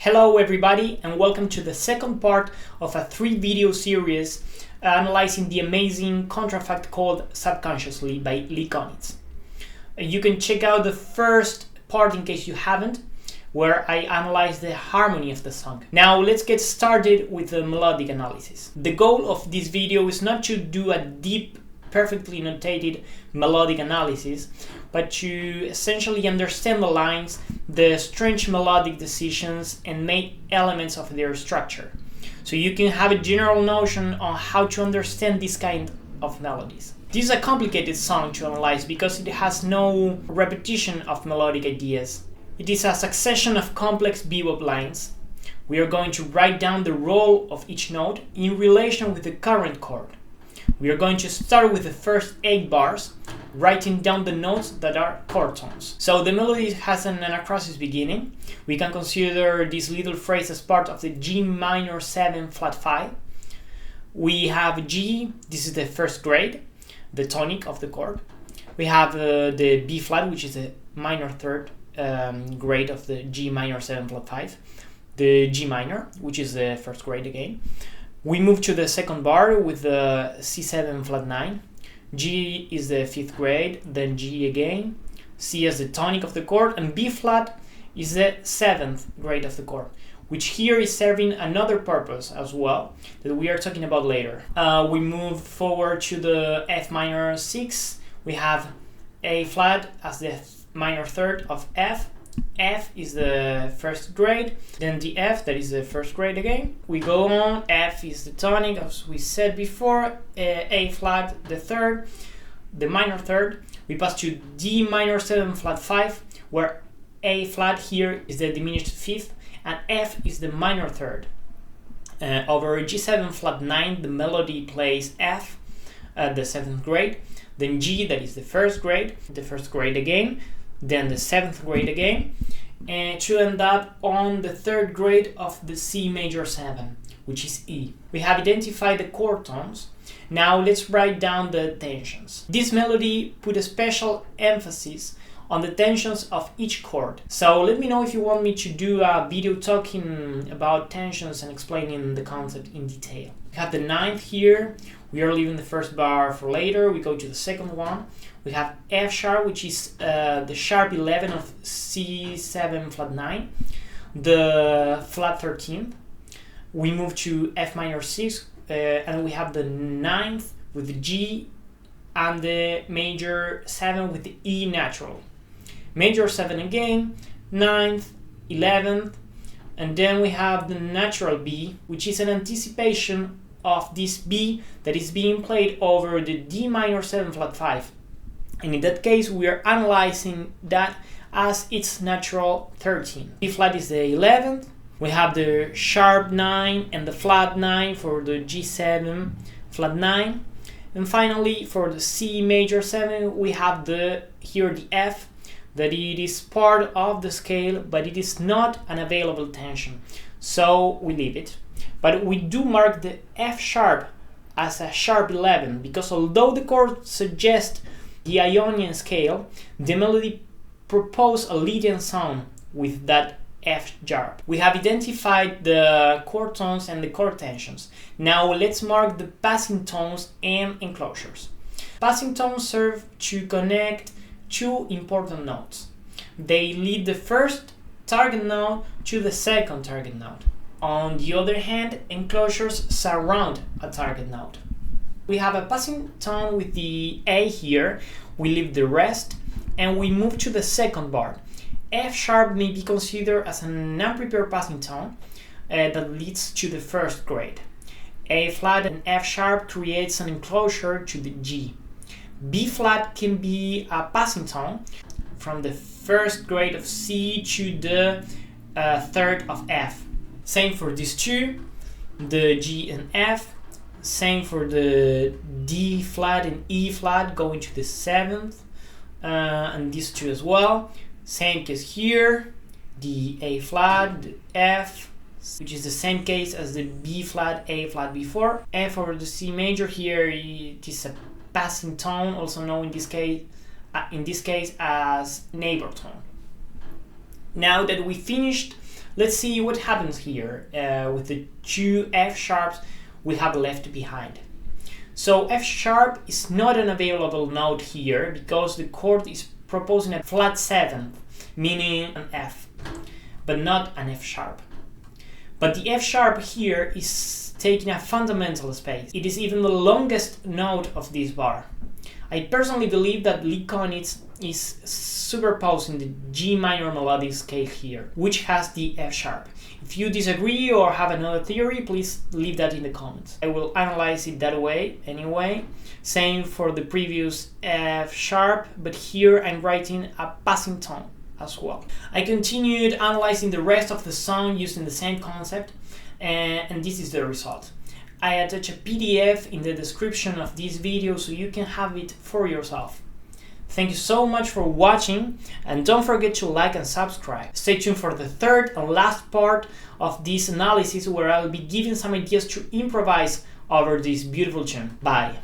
Hello everybody and welcome to the second part of a 3-video series analyzing the amazing contrafact called Subconsciously by Lee Konitz. You can check out the first part in case you haven't, where I analyze the harmony of the song. Now let's get started with the melodic analysis. The goal of this video is not to do a deep, perfectly notated melodic analysis, but to essentially understand the lines, the strange melodic decisions, and main elements of their structure. So you can have a general notion on how to understand this kind of melodies. This is a complicated song to analyze because it has no repetition of melodic ideas. It is a succession of complex bebop lines. We are going to write down the role of each note in relation with the current chord. We are going to start with the first 8 bars, writing down the notes that are chord tones. So the melody has an anacrosis beginning. We can consider this little phrase as part of the G minor 7 flat 5. We have G, this is the first grade, the tonic of the chord. We have the B flat, which is the minor third grade of the G minor 7 flat 5. The G minor, which is the first grade again. We move to the second bar with the C7 flat 9. G is the 5th grade, then G again. C is the tonic of the chord, and B flat is the 7th grade of the chord, which here is serving another purpose as well that we are talking about later. We move forward to the F minor 6. We have A flat as the minor third of F. F is the first grade, then the F, that is the first grade again. We go on, F is the tonic, as we said before, A flat, the third, the minor third. We pass to D minor 7 flat 5, where A flat here is the diminished 5th, and F is the minor third. Over G7 flat 9, the melody plays F at the 7th grade, then G, that is the first grade again, then the 7th grade again, and to end up on the 3rd grade of the C major 7, which is E. We have identified the chord tones. Now let's write down the tensions. This melody put a special emphasis on the tensions of each chord. So let me know if you want me to do a video talking about tensions and explaining the concept in detail. We have the 9th here. We are leaving the first bar for later. We go to the second one. We have F sharp, which is the sharp 11 of C7 flat 9, the flat 13th. We move to F minor 6, and we have the 9th with the G and the major 7 with the E natural. Major 7 again, 9th, 11th, and then we have the natural B, which is an anticipation of this B that is being played over the D minor 7 flat 5. And in that case, we are analyzing that as its natural 13. B flat is the 11th. We have the sharp 9 and the flat 9 for the G7 flat 9. And finally, for the C major 7, we have here the F, that it is part of the scale, but it is not an available tension. So we leave it. But we do mark the F sharp as a sharp 11, because although the chord suggests the Ionian scale, the melody proposed a Lydian sound with that F sharp. We have identified the chord tones and the chord tensions. Now let's mark the passing tones and enclosures. Passing tones serve to connect two important notes. They lead the first target note to the second target note. On the other hand, enclosures surround a target note. We have a passing tone with the A here, we leave the rest, and we move to the second bar. F sharp may be considered as an unprepared passing tone that leads to the first grade. A flat and F sharp creates an enclosure to the G. B flat can be a passing tone from the first grade of C to the third of F. Same for these two, the G and F. Same for the D flat and E flat going to the 7th, and these two as well. Same case here, the A flat, the F, which is the same case as the B flat, A flat before. F over the C major here, it is a passing tone, also known in this case as neighbor tone. Now that we finished Let's see what happens here with the two F sharps we have left behind. So F sharp is not an available note here because the chord is proposing a flat seventh, meaning an F, but not an F sharp. But the F sharp here is taking a fundamental space. It is even the longest note of this bar. I personally believe that Lee Konitz is superposing the G minor melodic scale here, which has the F sharp. If you disagree or have another theory, please leave that in the comments. I will analyze it that way anyway. Same for the previous F sharp, but here I'm writing a passing tone as well. I continued analyzing the rest of the song using the same concept, and this is the result. I attach a PDF in the description of this video so you can have it for yourself. Thank you so much for watching, and don't forget to like and subscribe. Stay tuned for the third and last part of this analysis, where I'll be giving some ideas to improvise over this beautiful tune. Bye!